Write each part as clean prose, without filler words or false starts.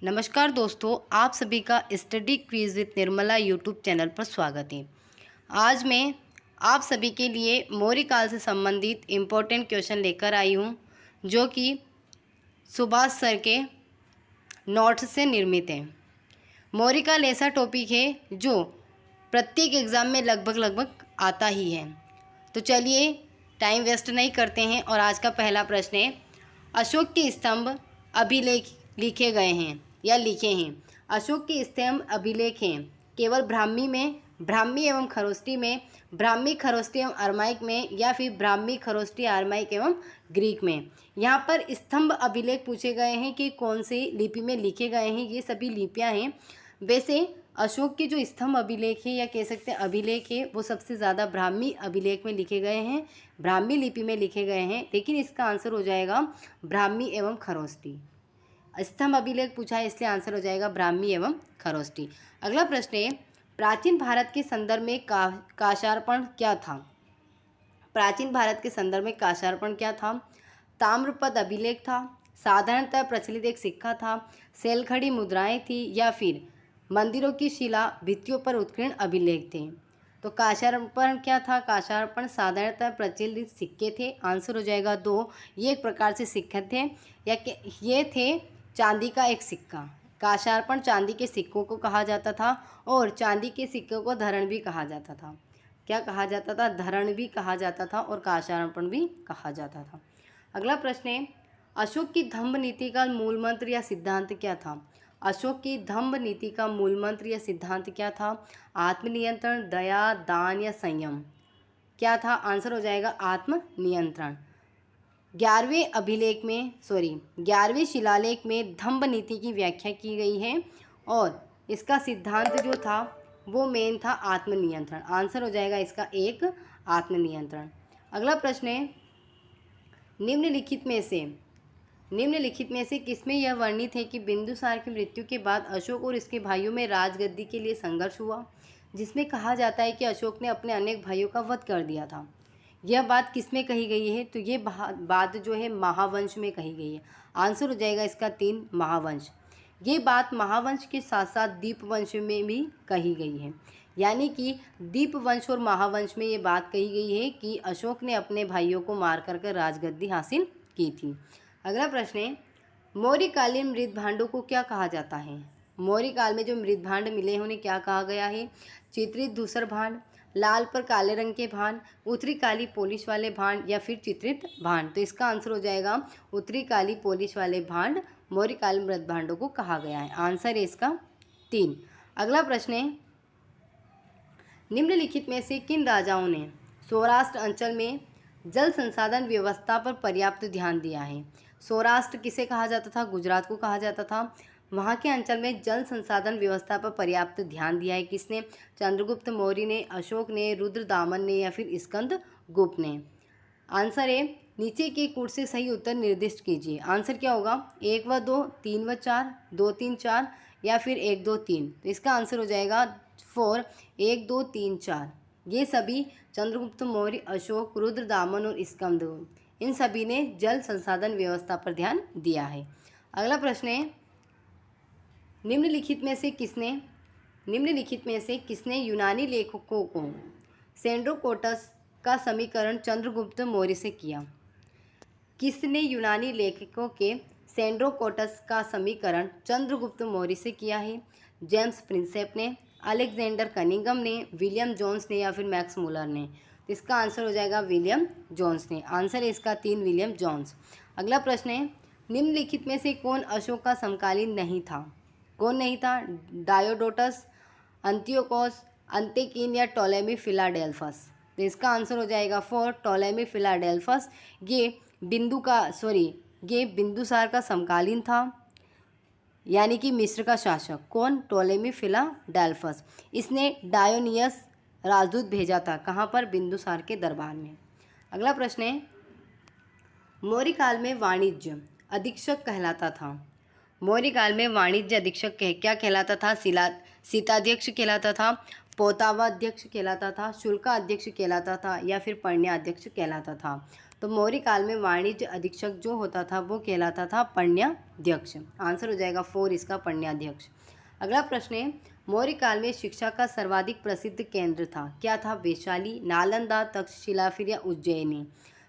नमस्कार दोस्तों, आप सभी का study quiz with Nirmala YouTube channel पर स्वागत है। आज मैं आप सभी के लिए मौर्य काल से संबंधित इम्पोर्टेंट क्वेश्चन लेकर आई हूँ, जो कि सुभाष सर के नोट्स से निर्मित है। मौर्य काल ऐसा टॉपिक है जो प्रत्येक एग्ज़ाम में लगभग आता ही है। तो चलिए टाइम वेस्ट नहीं करते हैं और आज का पहला प्रश्न है, अशोक के स्तंभ अभिलेख लिखे गए हैं या लिखे हैं। अशोक के स्तंभ अभिलेख हैं केवल ब्राह्मी एवं खरोष्टी में, ब्राह्मी खरोष्टी एवं अरमाइक में, या फिर ब्राह्मी खरोष्टी अरमाइक एवं ग्रीक में। यहाँ पर स्तंभ अभिलेख पूछे गए हैं कि कौन सी लिपि में लिखे गए हैं। ये सभी लिपियाँ हैं। वैसे अशोक के जो स्तंभ अभिलेख है या कह सकते हैं अभिलेख है, वो सबसे ज़्यादा ब्राह्मी अभिलेख में लिखे गए हैं, ब्राह्मी लिपि में लिखे गए हैं। लेकिन इसका आंसर हो जाएगा ब्राह्मी एवं खरोष्टी। स्तंभ अभिलेख पूछा है इसलिए आंसर हो जाएगा ब्राह्मी एवं खरोष्टी। अगला प्रश्न है, प्राचीन भारत के संदर्भ में काशार्पण क्या था। प्राचीन भारत के संदर्भ में काशार्पण क्या था। ताम्रपद अभिलेख था, साधारणतः प्रचलित एक सिक्का था, सेलखड़ी मुद्राएं थी, या फिर मंदिरों की शिला भित्तियों पर उत्कीर्ण अभिलेख थे। तो काशार्पण क्या था। काशार्पण साधारणतः प्रचलित सिक्के थे। आंसर हो जाएगा 2। ये एक प्रकार से सिक्के थे या ये थे चांदी का एक सिक्का। काशार्पण चांदी के सिक्कों को कहा जाता था और चांदी के सिक्कों को धरण भी कहा जाता था। क्या कहा जाता था। धरण भी कहा जाता था और काशार्पण भी कहा जाता था। अगला प्रश्न है, अशोक की धम्म नीति का मूल मंत्र या सिद्धांत क्या था। अशोक की धम्म नीति का मूल मंत्र या सिद्धांत क्या था। आत्मनियंत्रण, दया, दान या संयम। क्या था। आंसर हो जाएगा आत्मनियंत्रण। 11वें शिलालेख में धम्म नीति की व्याख्या की गई है और इसका सिद्धांत जो था वो मेन था आत्मनियंत्रण। आंसर हो जाएगा इसका 1 आत्मनियंत्रण। अगला प्रश्न है, निम्नलिखित में से किसमें यह वर्णित है कि बिंदुसार की मृत्यु के बाद अशोक और इसके भाइयों में राजगद्दी के लिए संघर्ष हुआ, जिसमें कहा जाता है कि अशोक ने अपने अनेक भाइयों का वध कर दिया था। यह बात किस में कही गई है। तो ये बात जो है महावंश में कही गई है। आंसर हो जाएगा इसका 3 महावंश। ये बात महावंश के साथ साथ दीपवंश में भी कही गई है। यानी कि दीपवंश और महावंश में ये बात कही गई है कि अशोक ने अपने भाइयों को मार कर राजगद्दी हासिल की थी। अगला प्रश्न है, मौर्यकालीन मृत भांडों को क्या कहा जाता है। मौर्य काल में जो मृत भांड मिले हैं उन्हें क्या कहा गया है। चित्रित धूसर भांड, लाल पर काले रंग के भांड, उत्तरी काली पॉलिश वाले भांड, या फिर चित्रित भांड। तो इसका आंसर हो जाएगा उत्तरी काली पॉलिश वाले भांड मौर्यकालीन मृत भांडों को कहा गया है। आंसर है इसका 3। अगला प्रश्न है, निम्नलिखित में से किन राजाओं ने सौराष्ट्र अंचल में जल संसाधन व्यवस्था पर पर्याप्त ध्यान दिया है। सौराष्ट्र किसे कहा जाता था। गुजरात को कहा जाता था। वहाँ के अंचल में जल संसाधन व्यवस्था पर पर्याप्त ध्यान दिया है किसने। चंद्रगुप्त मौर्य ने, अशोक ने, रुद्रदामन ने, या फिर स्कंदगुप्त ने। आंसर है, नीचे के कूट से सही उत्तर निर्दिष्ट कीजिए। आंसर क्या होगा। 1 व 2, 3 व 4, 2, 3, 4, या फिर 1, 2, 3। तो इसका आंसर हो जाएगा 4, 1, 2, 3, 4। ये सभी चंद्रगुप्त मौर्य, अशोक, रुद्रदामन और स्कंदगुप्त, इन सभी ने जल संसाधन व्यवस्था पर ध्यान दिया है। अगला प्रश्न है, निम्नलिखित में से किसने यूनानी लेखकों को सेंड्रोकोटस का समीकरण चंद्रगुप्त मौर्य से किया। किसने यूनानी लेखकों के सेंड्रोकोटस का समीकरण चंद्रगुप्त मौर्य से किया है। जेम्स प्रिंसेप ने, अलेक्जेंडर कनिंघम ने, विलियम जोन्स ने, या फिर मैक्स मुलर ने। तो इसका आंसर हो जाएगा विलियम जोन्स ने। आंसर है इसका 3 विलियम जोन्स। अगला प्रश्न है, निम्नलिखित में से कौन अशोक का समकालीन नहीं था। कौन नहीं था। डायोडोटस, अंतियोकोस, अंतेकिन, या टोलेमी फिलाडेल्फस। तो इसका आंसर हो जाएगा 4 टोलेमी फिलाडेल्फस। ये बिंदुसार का समकालीन था, यानी कि मिस्र का शासक। कौन। Ptolemy Philadelphus. इसने डायोनियस राजदूत भेजा था कहाँ पर। बिंदुसार के दरबार में। अगला प्रश्न है, मौर्य काल में वाणिज्य अधीक्षक कहलाता था। मौर्य काल में वाणिज्य अधीक्षक क्या कहलाता था। शीताध्यक्ष कहलाता था, पोतावाध्यक्ष कहलाता था, शुल्काध्यक्ष कहलाता था, या फिर पण्याध्यक्ष कहलाता था। तो मौर्य काल में वाणिज्य अधीक्षक जो होता था वो कहलाता था पण्याध्यक्ष। आंसर हो जाएगा 4 इसका, पण्याध्यक्ष। अगला प्रश्न है, मौर्य काल में शिक्षा का सर्वाधिक प्रसिद्ध केंद्र था, क्या था? वैशाली, नालंदा, तक्षशिला फिर या उज्जैनी?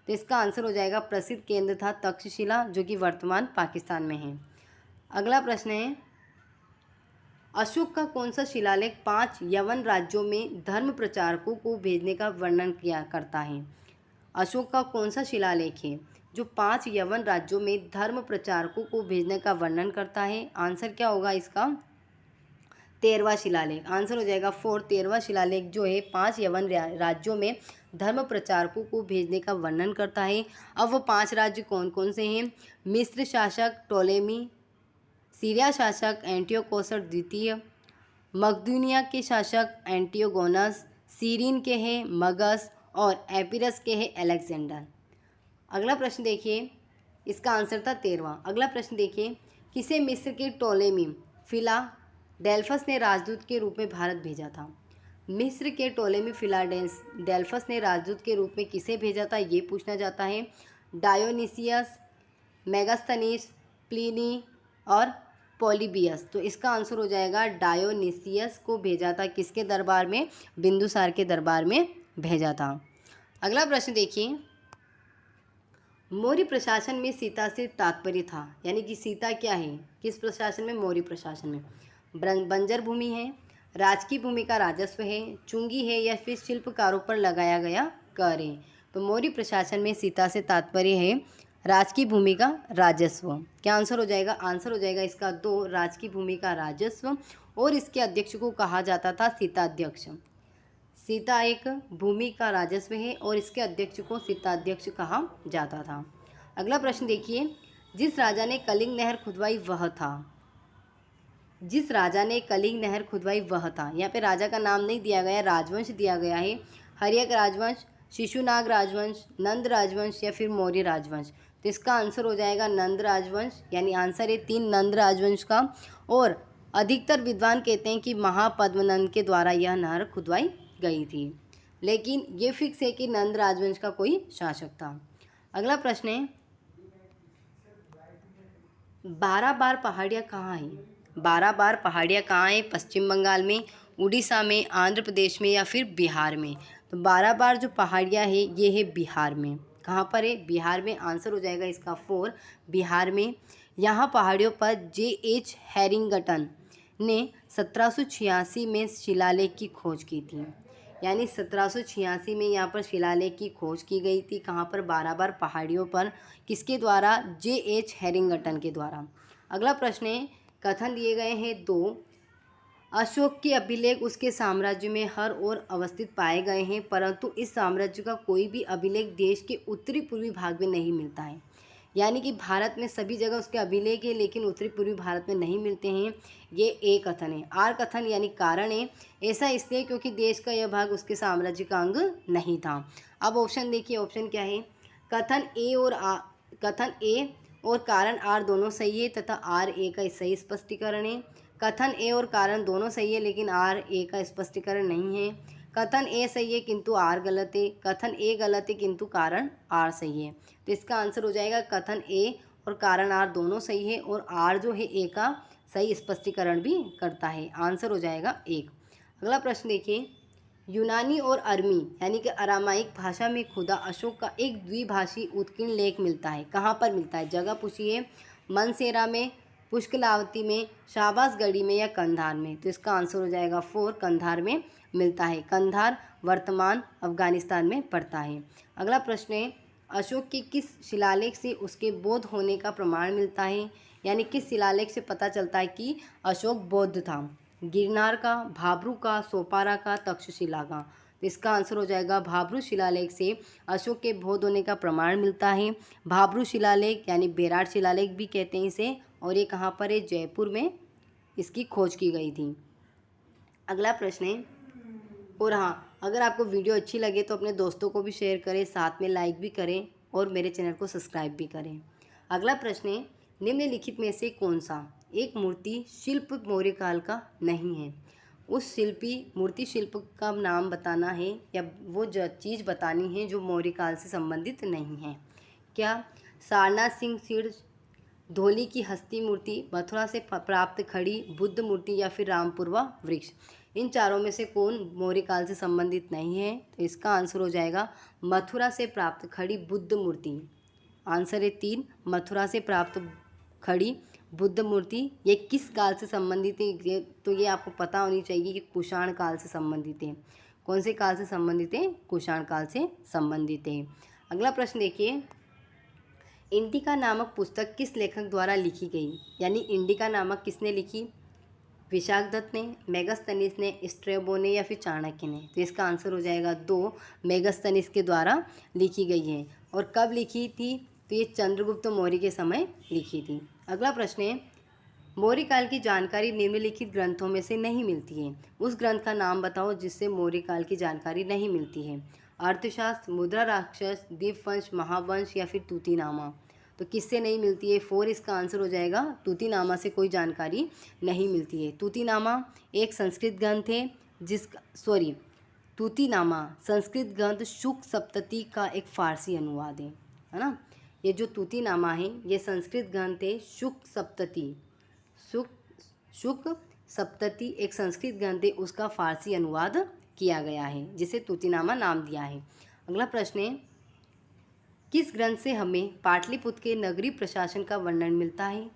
तो इसका आंसर हो जाएगा प्रसिद्ध केंद्र था तक्षशिला, जो कि वर्तमान पाकिस्तान में है। अगला प्रश्न है, अशोक का कौन सा शिलालेख 5 यवन राज्यों में धर्म प्रचारकों को भेजने का वर्णन किया करता है? अशोक का कौन सा शिलालेख है जो 5 यवन राज्यों में धर्म प्रचारकों को भेजने का वर्णन करता है? आंसर क्या होगा इसका? 13वां शिलालेख। आंसर हो जाएगा 4, 13वां शिलालेख जो है 5 यवन राज्यों में धर्म प्रचारकों को भेजने का वर्णन करता है। अब वो 5 राज्य कौन कौन से हैं? मिस्र शासक टोलेमी, सीरिया शासक एंटियोकोसस द्वितीय, मकदूनिया के शासक एंटियोगोनस, सीरीन के हैं मगस और एपिरस के हैं अलेक्जेंडर। अगला प्रश्न देखिए, इसका आंसर था 13वां। अगला प्रश्न देखिए, किसे मिस्र के टोलेमी फिलाडेल्फस ने राजदूत के रूप में भारत भेजा था? मिस्र के टोलेमी फिलाडेल्फस ने राजदूत के रूप में किसे भेजा था, ये पूछना जाता है। डायोनिसियस, मेगास्थनीस, प्लिनी और पॉलीबियस? तो इसका आंसर हो जाएगा डायोनिसियस को भेजा था। किसके दरबार में? बिंदुसार के दरबार में भेजा था। अगला प्रश्न देखिए, मौर्य प्रशासन में सीता से तात्पर्य था, यानी कि सीता क्या है किस प्रशासन में? मौर्य प्रशासन में। बंजर भूमि है, राजकीय भूमि का राजस्व है, चुंगी है या फिर शिल्पकारों पर लगाया गया कर है? तो मौर्य प्रशासन में सीता से तात्पर्य है राजकीय भूमि का राजस्व। क्या आंसर हो जाएगा? आंसर हो जाएगा इसका 2, राजकीय भूमि का राजस्व। और इसके अध्यक्ष को कहा जाता था सीताध्यक्ष। सीता एक भूमि का राजस्व है और इसके अध्यक्ष को सीताध्यक्ष कहा जाता था। अगला प्रश्न देखिए, जिस राजा ने कलिंग नहर खुदवाई वह था? जिस राजा ने कलिंग नहर खुदवाई वह था। यहाँ पे राजा का नाम नहीं दिया गया, राजवंश दिया गया है। हर्यक राजवंश, शिशुनाग राजवंश, नंद राजवंश या फिर मौर्य राजवंश? तो इसका आंसर हो जाएगा नंद राजवंश, यानी आंसर है 3 नंद राजवंश का। और अधिकतर विद्वान कहते हैं कि महापद्मनंद के द्वारा यह नहर खुदवाई गई थी, लेकिन ये फिक्स है कि नंद राजवंश का कोई शासक था। अगला प्रश्न है, 12 बार पहाड़ियाँ कहाँ हैं? 12 बार पहाड़ियाँ कहाँ हैं? पश्चिम बंगाल में, उड़ीसा में, आंध्र प्रदेश में या फिर बिहार में? तो 12 बार जो पहाड़ियाँ हैं ये है बिहार में। कहाँ पर है? बिहार में। आंसर हो जाएगा इसका 4, बिहार में। यहाँ पहाड़ियों पर J.H. हैरिंगटन ने 1786 में शिलालेख की खोज की थी, यानी 1786 में यहाँ पर शिलालेख की खोज की गई थी। कहाँ पर? 12 बार पहाड़ियों पर। किसके द्वारा? J.H. हैरिंगटन के द्वारा। अगला प्रश्न है, कथन दिए गए हैं 2, अशोक के अभिलेख उसके साम्राज्य में हर ओर अवस्थित पाए गए हैं, परंतु इस साम्राज्य का कोई भी अभिलेख देश के उत्तरी पूर्वी भाग में नहीं मिलता है। यानी कि भारत में सभी जगह उसके अभिलेख है लेकिन उत्तरी पूर्वी भारत में नहीं मिलते हैं। ये ए कथन है। आर कथन यानी कारण है, ऐसा इसलिए क्योंकि देश का यह भाग उसके साम्राज्य का अंग नहीं था। अब ऑप्शन देखिए, ऑप्शन क्या है? कथन ए और कारण आर दोनों सही है तथा आर ए का सही स्पष्टीकरण है। कथन ए और कारण दोनों सही है लेकिन आर ए का स्पष्टीकरण नहीं है। कथन ए सही है किंतु आर गलत है। कथन ए गलत है किंतु कारण आर सही है। तो इसका आंसर हो जाएगा कथन ए और कारण आर दोनों सही है और आर जो है ए का सही स्पष्टीकरण भी करता है। आंसर हो जाएगा 1। अगला प्रश्न देखिए, यूनानी और अरमी यानी कि अरामाइक भाषा में खुदा अशोक का एक द्विभाषी उत्कीर्ण लेख मिलता है। कहाँ पर मिलता है? जगह पूछिए। मनसेरा में, पुष्कलावती में, शाहबाजगढ़ी में या कंधार में? तो इसका आंसर हो जाएगा 4, कंधार में मिलता है। कंधार वर्तमान अफगानिस्तान में पड़ता है। अगला प्रश्न है, अशोक के किस शिलालेख से उसके बौद्ध होने का प्रमाण मिलता है? यानी किस शिलालेख से पता चलता है कि अशोक बौद्ध था? गिरनार का, भाब्रू का, सोपारा का, तक्षशिला का? तो इसका आंसर हो जाएगा भाब्रू शिलालेख से अशोक के बौद्ध होने का प्रमाण मिलता है। भाब्रू शिलालेख यानी बेराट शिलालेख भी कहते हैं इसे, और ये कहाँ पर है? जयपुर में इसकी खोज की गई थी। अगला प्रश्न है, और हाँ, अगर आपको वीडियो अच्छी लगे तो अपने दोस्तों को भी शेयर करें, साथ में लाइक भी करें और मेरे चैनल को सब्सक्राइब भी करें। अगला प्रश्न है, निम्नलिखित में से कौन सा एक मूर्ति शिल्प मौर्य काल का नहीं है? उस शिल्पी मूर्ति शिल्प का नाम बताना है या वो जो चीज़ बतानी है जो मौर्य काल से संबंधित नहीं है। क्या सारनाथ सिंह सीढ़, धौली की हस्ती मूर्ति, मथुरा से प्राप्त खड़ी बुद्ध मूर्ति या फिर रामपुरवा वृक्ष। इन चारों में से कौन मौर्य काल से संबंधित नहीं है? तो इसका आंसर हो जाएगा मथुरा से प्राप्त खड़ी बुद्ध मूर्ति। आंसर है 3, मथुरा से प्राप्त खड़ी बुद्ध मूर्ति। ये किस काल से संबंधित है? तो ये आपको पता होनी चाहिए कि कुषाण काल से संबंधित है। कौन से काल से संबंधित है? कुषाण काल से संबंधित है। अगला प्रश्न देखिए, इंडिका नामक पुस्तक किस लेखक द्वारा लिखी गई? यानी इंडिका नामक किसने लिखी? विशाखदत्त ने, मेगास्थनीज ने, स्ट्रैबो ने या फिर चाणक्य ने? तो इसका आंसर हो जाएगा 2, मेगास्थनीज के द्वारा लिखी गई है। और कब लिखी थी? तो ये चंद्रगुप्त मौर्य के समय लिखी थी। अगला प्रश्न है, मौर्य काल की जानकारी निम्नलिखित ग्रंथों में से नहीं मिलती है। उस ग्रंथ का नाम बताओ जिससे मौर्य काल की जानकारी नहीं मिलती है। अर्थशास्त्र, मुद्रा राक्षस, दीपवंश, महावंश या फिर तूतीनामा? तो किससे नहीं मिलती है? 4 इसका आंसर हो जाएगा, तूतीनामा से कोई जानकारी नहीं मिलती है। तूतीनामा एक संस्कृत ग्रंथ है तूतीनामा संस्कृत ग्रंथ शुक सप्तती का एक फारसी अनुवाद है ना। ये जो तूतीनामा है ये संस्कृत ग्रंथ है शुक सप्तती एक संस्कृत ग्रंथ है, उसका फारसी अनुवाद किया गया है जिसे तूतीनामा नाम दिया है। अगला प्रश्न है, किस ग्रंथ से हमें पाटलिपुत्र के नगरीय प्रशासन का वर्णन मिलता है?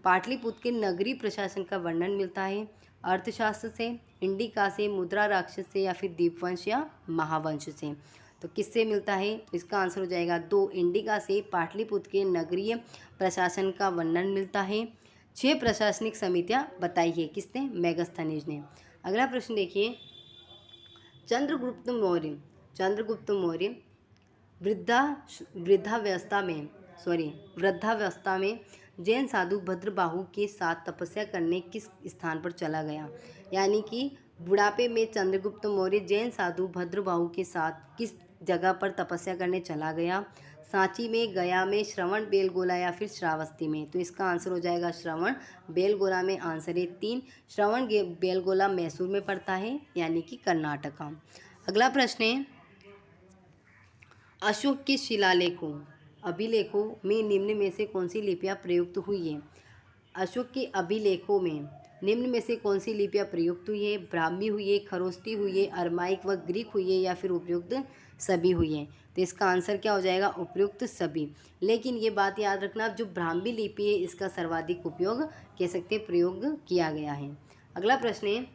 पाटलिपुत्र के नगरीय प्रशासन का वर्णन मिलता है अर्थशास्त्र से, इंडिका से, मुद्रा राक्षस से या फिर दीपवंश या महावंश से? तो किससे मिलता है? तो इसका आंसर हो जाएगा 2, इंडिका से पाटलिपुत्र के नगरीय प्रशासन का वर्णन मिलता है। 6 प्रशासनिक समितियां बताई है किसने? मेगास्थनीज ने। अगला प्रश्न देखिए, चंद्रगुप्त मौर्य वृद्धावस्था में जैन साधु भद्रबाहु के साथ तपस्या करने किस स्थान पर चला गया? यानी कि बुढ़ापे में चंद्रगुप्त मौर्य जैन साधु भद्रबाहु के साथ किस जगह पर तपस्या करने चला गया? सांची में, गया में, श्रवण बेलगोला या फिर श्रावस्ती में? तो इसका आंसर हो जाएगा श्रवण बेलगोला में। आंसर है 3, श्रवण बेलगोला मैसूर में पड़ता है यानी कि कर्नाटका। अगला प्रश्न है, अशोक के अभिलेखों में निम्न में से कौन सी लिपियां प्रयुक्त हुई है? अशोक के अभिलेखों में निम्न में से कौन सी लिपियां प्रयुक्त हुई है? ब्राह्मी हुई है, खरोष्टी हुई है, अरमाइक व ग्रीक हुई है या फिर उपयुक्त सभी हुई है? तो इसका आंसर क्या हो जाएगा? उपयुक्त सभी। लेकिन ये बात याद रखना, जो ब्राह्मी लिपि है इसका सर्वाधिक उपयोग कह सकते हैं प्रयोग किया गया है। अगला प्रश्न है,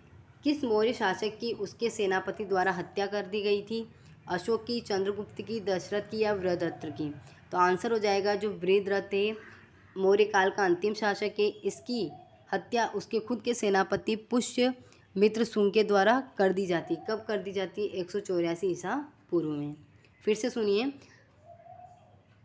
किस मौर्य शासक की उसके सेनापति द्वारा हत्या कर दी गई थी? अशोक की, चंद्रगुप्त की, दशरथ की या वृहदत्त की? तो आंसर हो जाएगा जो वृहदत्त है, मौर्य काल का अंतिम शासक है, इसकी हत्या उसके खुद के सेनापति पुष्यमित्र शुंग के द्वारा कर दी जाती। कब कर दी जाती? 184 ईसा पूर्व में। फिर से सुनिए,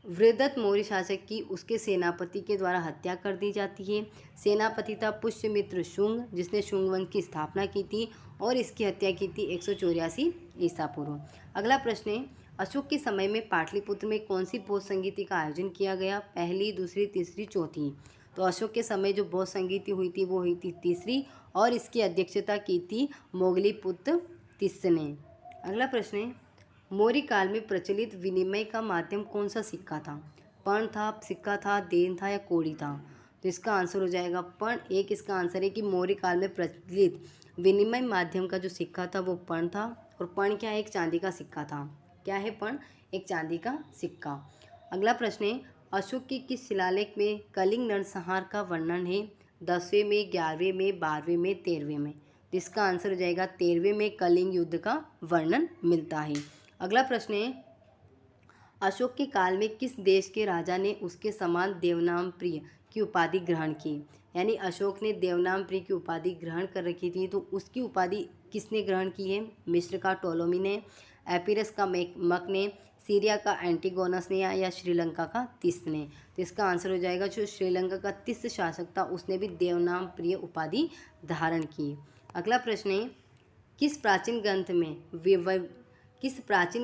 वृहदत्त मौर्य शासक की उसके सेनापति के द्वारा हत्या कर दी जाती है। सेनापति था पुष्यमित्र शुंग जिसने शुंग वंश की स्थापना की थी और इसकी हत्या की थी 184 ईसा पूर्व। अगला प्रश्न है, अशोक के समय में पाटलिपुत्र में कौन सी भोज संगीति का आयोजन किया गया? पहली, दूसरी, तीसरी, चौथी? तो अशोक के समय जो भोज संगीति हुई थी वो हुई थी तीसरी और इसकी अध्यक्षता की थी मोगलीपुत्र तिस्स ने। अगला प्रश्न है, मौर्य काल में प्रचलित विनिमय का माध्यम कौन सा सिक्का था? पर्ण था, सिक्का था, देन था या कौड़ी था? तो इसका आंसर हो जाएगा पर्ण। एक इसका आंसर है कि मौर्य काल में प्रचलित विनिमय माध्यम का जो सिक्का था वो पर्ण था। और पर्ण क्या है? एक चांदी का सिक्का था। क्या है पर्ण? एक चांदी का सिक्का। अगला प्रश्न है, अशोक के किस शिलालेख में कलिंग नरसंहार का वर्णन है? 10वें में, 11वें में, 12वें में, 13वें में? इसका आंसर हो जाएगा 13वें में कलिंग युद्ध का वर्णन मिलता है। अगला प्रश्न है, अशोक के काल में किस देश के राजा ने उसके समान देवनाम प्रिय की उपाधि ग्रहण की? यानी अशोक ने देवनाम प्रिय की उपाधि ग्रहण कर रखी थी, तो उसकी उपाधि किसने ग्रहण की है? मिस्र का टोलोमी ने, एपिरस का मक ने, सीरिया का एंटीगोनस ने या श्रीलंका का तिस ने? तो इसका आंसर हो जाएगा जो श्रीलंका का तिस शासक था उसने भी देवनाम प्रिय उपाधि धारण की। अगला प्रश्न है, किस प्राचीन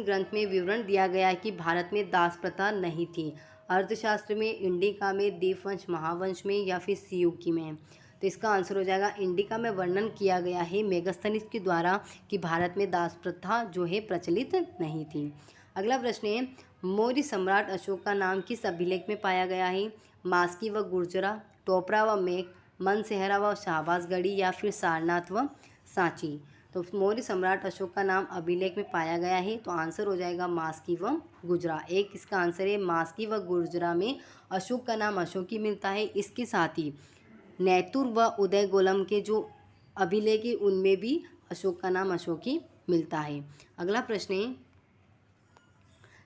ग्रंथ में विवरण दिया गया है कि भारत में दास प्रथा नहीं थी? अर्थशास्त्र में, इंडिका में, दीपवंश महावंश में या फिर सियुकी में? तो इसका आंसर हो जाएगा इंडिका में वर्णन किया गया है मेगास्थनीज के द्वारा कि भारत में दास प्रथा जो है प्रचलित नहीं थी। अगला प्रश्न है, मौर्य सम्राट अशोक का नाम किस अभिलेख में पाया गया है? मास्की व गुर्जरा, टोपरा व मेघ, मनसेहरा व शाहबाजगढ़ी या फिर सारनाथ व सांची। तो मौर्य सम्राट अशोक का नाम अभिलेख में पाया गया है, तो आंसर हो जाएगा मास्की व गुर्जरा। एक इसका आंसर है, मास्की व गुर्जरा में अशोक का नाम अशोक ही मिलता है। इसके साथ ही नैतुर व उदयगोलम के जो अभिलेख है उनमें भी अशोक का नाम अशोक ही मिलता है। अगला प्रश्न है,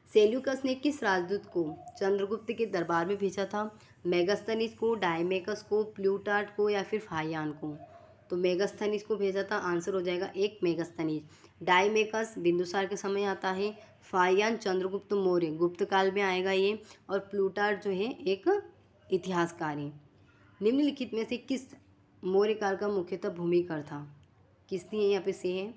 सेल्यूकस ने किस राजदूत को चंद्रगुप्त के दरबार में भेजा था? मेगास्थनीज को, डायमेकस को, प्लूटार्ट को या फिर फाहियान को? तो मेगास्थनीज को भेजा था, आंसर हो जाएगा एक मेगास्थनीज। डायमेकस बिंदुसार के समय आता है, फाहियान चंद्रगुप्त मौर्य गुप्त काल में आएगा ये, और प्लूटार्ट जो है एक इतिहासकार है। निम्नलिखित में से किस मौर्य काल का मुख्यतः भूमिकर था? किसने यहाँ पे से है,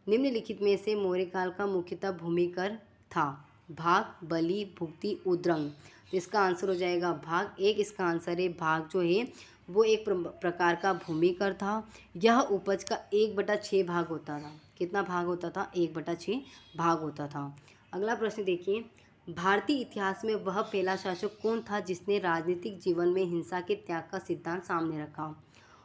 निम्नलिखित में से मौर्य काल का मुख्यतः भूमिकर था? भाग, बलि, भुक्ति, उद्रंग। तो इसका आंसर हो जाएगा भाग। एक इसका आंसर है, भाग जो है वो एक प्रकार का भूमिकर था। यह उपज का 1/6 भाग होता था। कितना भाग होता था? 1/6 भाग होता था। अगला प्रश्न देखिए, भारतीय इतिहास में वह पहला शासक कौन था जिसने राजनीतिक जीवन में हिंसा के त्याग का सिद्धांत सामने रखा?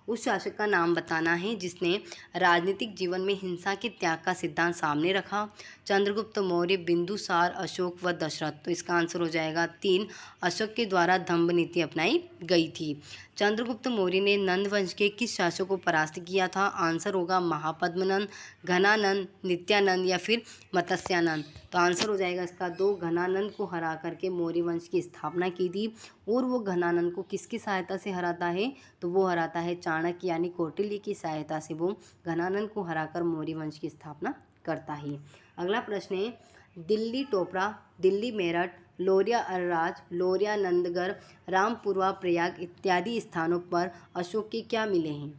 उस शासक का नाम बताना है जिसने राजनीतिक जीवन में हिंसा के त्याग का सिद्धांत सामने रखा। चंद्रगुप्त मौर्य, बिंदुसार, अशोक व दशरथ। तो इसका आंसर हो जाएगा 3। अशोक के द्वारा दंभ नीति अपनाई गई थी। चंद्रगुप्त मौर्य ने नंद वंश के किस शासक को परास्त किया था? आंसर होगा महापद्मनंद, घनानंद, नित्यानंद या फिर मत्स्यानंद। तो आंसर हो जाएगा इसका 2। घनानंद को हरा करके मौर्य वंश की स्थापना की थी। और वो घनानंद को किसकी सहायता से हराता है? तो वो हराता है चाणक्य यानी कौटिल्य की सहायता से वो घनानंद को हराकर मौर्य वंश की स्थापना करता है। अगला प्रश्न है, दिल्ली टोपरा, दिल्ली मेरठ, लोरिया अरराज, लोरिया नंदगढ़, रामपुरवा प्रयाग इत्यादि स्थानों पर अशोक के क्या मिले हैं?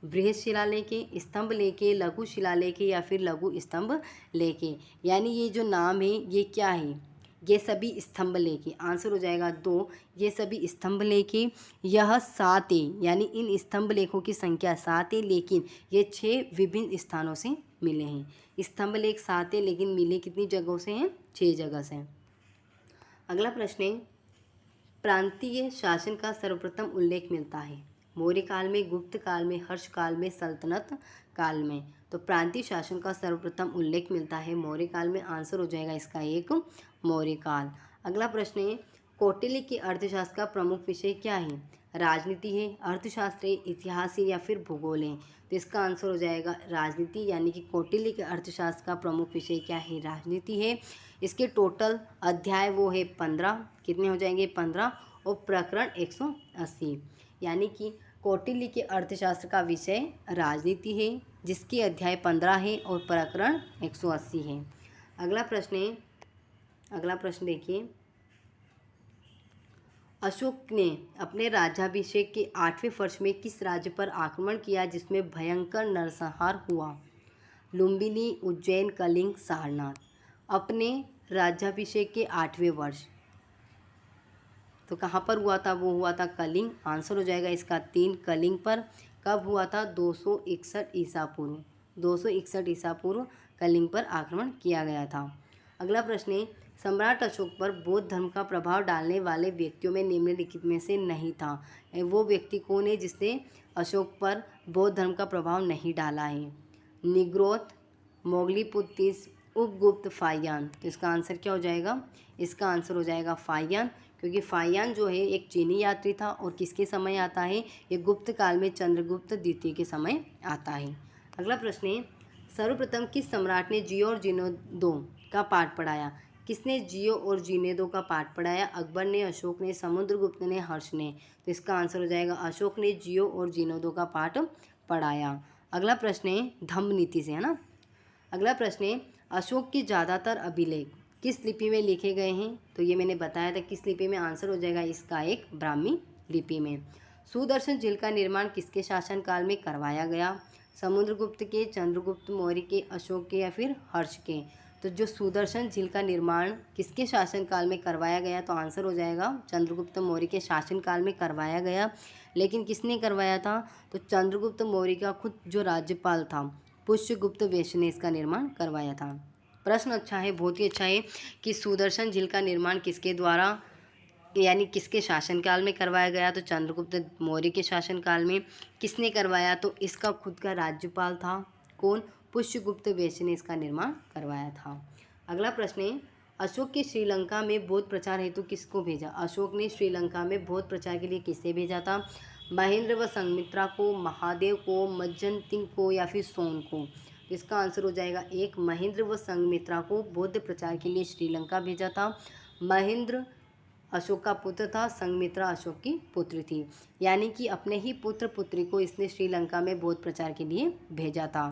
बृहद शिलालेख, स्तंभ लेखे, लघु शिलालेख या फिर लघु स्तंभ लेखे। यानी ये जो नाम है ये क्या है? ये सभी स्तंभ लेखे। आंसर हो जाएगा 2। ये सभी स्तंभ लेखे। यह 7 है, यानी इन स्तंभ लेखों की संख्या 7 है, लेकिन ये 6 विभिन्न स्थानों से मिले हैं। स्तंभ लेख 7 है, लेकिन मिले कितनी जगहों से हैं? 6 जगह से। अगला प्रश्न है, प्रांतीय शासन का सर्वप्रथम उल्लेख मिलता है? मौर्य काल में, गुप्त काल में, हर्ष काल में, सल्तनत काल में? तो प्रांतीय शासन का सर्वप्रथम उल्लेख मिलता है मौर्य काल में। आंसर हो जाएगा इसका 1 मौर्य काल। अगला प्रश्न है, कौटिल्य के अर्थशास्त्र का प्रमुख विषय क्या है? राजनीति है, अर्थशास्त्र है, इतिहास है या फिर भूगोल है? तो इसका आंसर हो जाएगा राजनीति, यानी कि कौटिल्य के अर्थशास्त्र का प्रमुख विषय क्या है? राजनीति है। इसके टोटल अध्याय वो है 15। कितने हो जाएंगे? 15। और प्रकरण 180। यानी कि कौटिल्य के अर्थशास्त्र का विषय राजनीति है, जिसके अध्याय 15 है और प्रकरण 180 है। अगला प्रश्न है, अगला प्रश्न देखिए, अशोक ने अपने राज्याभिषेक के 8वें वर्ष में किस राज्य पर आक्रमण किया जिसमें भयंकर नरसंहार हुआ? लुम्बिनी, उज्जैन, कलिंग, सारनाथ। अपने राज्याभिषेक के 8वें वर्ष तो कहाँ पर हुआ था? वो हुआ था कलिंग। आंसर हो जाएगा इसका 3 कलिंग पर। कब हुआ था? 261 ईसा पूर्व। 261 ईसा पूर्व कलिंग पर आक्रमण किया गया था। अगला प्रश्न है, सम्राट अशोक पर बौद्ध धर्म का प्रभाव डालने वाले व्यक्तियों में निम्नलिखित में से नहीं था? वो व्यक्ति कौन है जिसने अशोक पर बौद्ध धर्म का प्रभाव नहीं डाला है? निग्रोध, मोगलीपुत्तिस, उपगुप्त, फाहियान। तो इसका आंसर क्या हो जाएगा? इसका आंसर हो जाएगा फाहियान, क्योंकि फाहियान जो है एक चीनी यात्री था और किसके समय आता है? ये गुप्त काल में चंद्रगुप्त द्वितीय के समय आता है। अगला प्रश्न है, सर्वप्रथम किस सम्राट ने जियो और जीर्णोदो का पाठ पढ़ाया? किसने जियो और जीर्णोदो का पाठ पढ़ाया? अकबर ने, अशोक ने, समुद्रगुप्त ने, हर्ष ने? तो इसका आंसर हो जाएगा अशोक ने जियो और जीर्णोदो का पाठ पढ़ाया। अगला प्रश्न है दंभ नीति से, है ना। अगला प्रश्न है, अशोक के ज़्यादातर अभिलेख किस लिपि में लिखे गए हैं? तो ये मैंने बताया था किस लिपि में। आंसर हो जाएगा इसका 1 ब्राह्मी लिपि में। सुदर्शन झील का निर्माण किसके शासनकाल में करवाया गया? समुद्रगुप्त के, चंद्रगुप्त मौर्य के, अशोक के या फिर हर्ष के? तो जो सुदर्शन झील का निर्माण किसके शासनकाल में करवाया गया, तो आंसर हो जाएगा चंद्रगुप्त मौर्य के शासनकाल में करवाया गया। लेकिन किसने करवाया था, तो चंद्रगुप्त मौर्य का खुद जो राज्यपाल था पुष्यगुप्त वैश्य ने इसका निर्माण करवाया था। प्रश्न अच्छा है, बहुत ही अच्छा है कि सुदर्शन झील का निर्माण किसके द्वारा यानी किसके शासनकाल में करवाया गया, तो चंद्रगुप्त मौर्य के शासनकाल में। किसने करवाया, तो इसका खुद का राज्यपाल था कौन, पुष्यगुप्त वैश्य ने इसका निर्माण करवाया था। अगला प्रश्न है, अशोक के श्रीलंका में बौद्ध प्रचार हेतु किसको भेजा। अशोक ने श्रीलंका में बौद्ध प्रचार के लिए किसे भेजा था, महेंद्र व संघमित्रा को, महादेव को, मज्जनतिंग को या फिर सोन को। तो इसका आंसर हो जाएगा एक, महेंद्र व संघमित्रा को बौद्ध प्रचार के लिए श्रीलंका भेजा था। महेंद्र अशोक का पुत्र था, संघमित्रा अशोक की पुत्री थी, यानी कि अपने ही पुत्र पुत्री को इसने श्रीलंका में बौद्ध प्रचार के लिए भेजा था।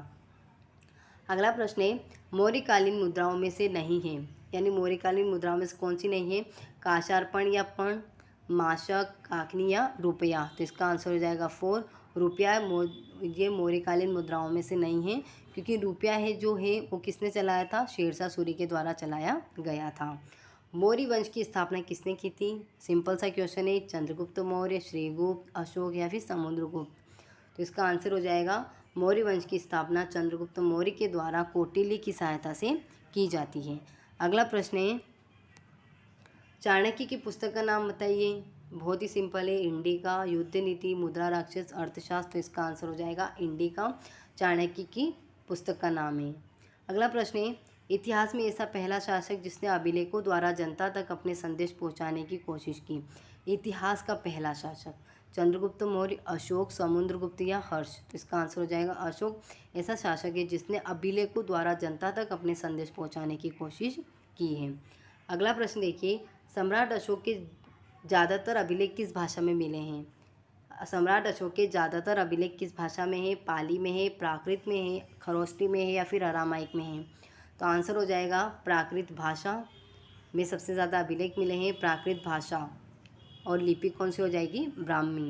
अगला प्रश्न है, मौर्यकालीन मुद्राओं में से नहीं है, यानी मौर्यकालीन मुद्राओं में से कौन सी नहीं है, काशार्पण या पण, माशक, काकनी या रुपया। तो इसका आंसर हो जाएगा 4, रुपया। ये मौर्यकालीन मुद्राओं में से नहीं है, क्योंकि रुपया है जो है वो किसने चलाया था, शेरशाह सूरी के द्वारा चलाया गया था। मौर्य वंश की स्थापना किसने की थी, सिंपल सा क्वेश्चन है, चंद्रगुप्त मौर्य, श्रीगुप्त, अशोक या फिर समुद्रगुप्त। तो इसका आंसर हो जाएगा मौर्य वंश की स्थापना चंद्रगुप्त मौर्य के द्वारा कौटिल्य की सहायता से की जाती है। अगला प्रश्न है, चाणक्य की पुस्तक का नाम बताइए। बहुत ही सिंपल है, इंडिका, युद्ध नीति, मुद्रा राक्षस, अर्थशास्त्र। तो इसका आंसर हो जाएगा इंडिका, चाणक्य की पुस्तक का नाम है। अगला प्रश्न है, इतिहास में ऐसा पहला शासक जिसने अभिलेखों द्वारा जनता तक अपने संदेश पहुंचाने की कोशिश की। इतिहास का पहला शासक, चंद्रगुप्त मौर्य, अशोक, समुद्रगुप्त या हर्ष। तो इसका आंसर हो जाएगा अशोक, ऐसा शासक है जिसने अभिलेखों द्वारा जनता तक अपने संदेश पहुंचाने की कोशिश की है। अगला प्रश्न देखिए, सम्राट अशोक के ज़्यादातर अभिलेख किस भाषा में मिले हैं। सम्राट अशोक के ज़्यादातर अभिलेख किस भाषा में है, पाली में है, प्राकृत में है, खरोष्टी में है या फिर अरामाइक में है। तो आंसर हो जाएगा प्राकृत भाषा में सबसे ज़्यादा अभिलेख मिले हैं, प्राकृत भाषा। और लिपि कौन सी हो जाएगी, ब्राह्मी।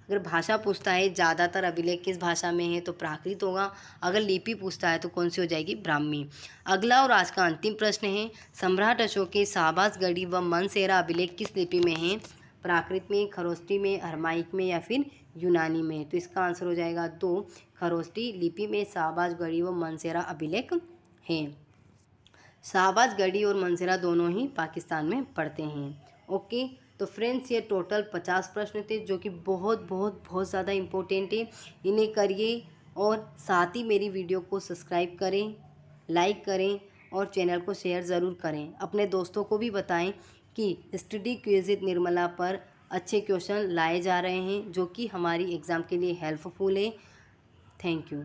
अगर भाषा पूछता है ज़्यादातर अभिलेख किस भाषा में है तो प्राकृत होगा, अगर लिपि पूछता है तो कौन सी हो जाएगी, ब्राह्मी। अगला और आज का अंतिम प्रश्न है, सम्राट अशोक के शाहबाजगढ़ी व मनसेरा अभिलेख किस लिपि में है, प्राकृत में, खरोष्टी में, अरमाइक में या फिर यूनानी में। तो इसका आंसर हो जाएगा 2, खरोष्टी लिपि में शाहबाजगढ़ी व मनसेरा अभिलेख हैं। शाहबाजगढ़ी और मनसेरा दोनों ही पाकिस्तान में पड़ते हैं। ओके, तो फ्रेंड्स ये टोटल 50 प्रश्न थे जो कि बहुत बहुत बहुत ज़्यादा इम्पोर्टेंट है, इन्हें करिए और साथ ही मेरी वीडियो को सब्सक्राइब करें, लाइक करें और चैनल को शेयर ज़रूर करें। अपने दोस्तों को भी बताएं कि स्टडी क्विज विद निर्मला पर अच्छे क्वेश्चन लाए जा रहे हैं जो कि हमारी एग्ज़ाम के लिए हेल्पफुल है। Thank you.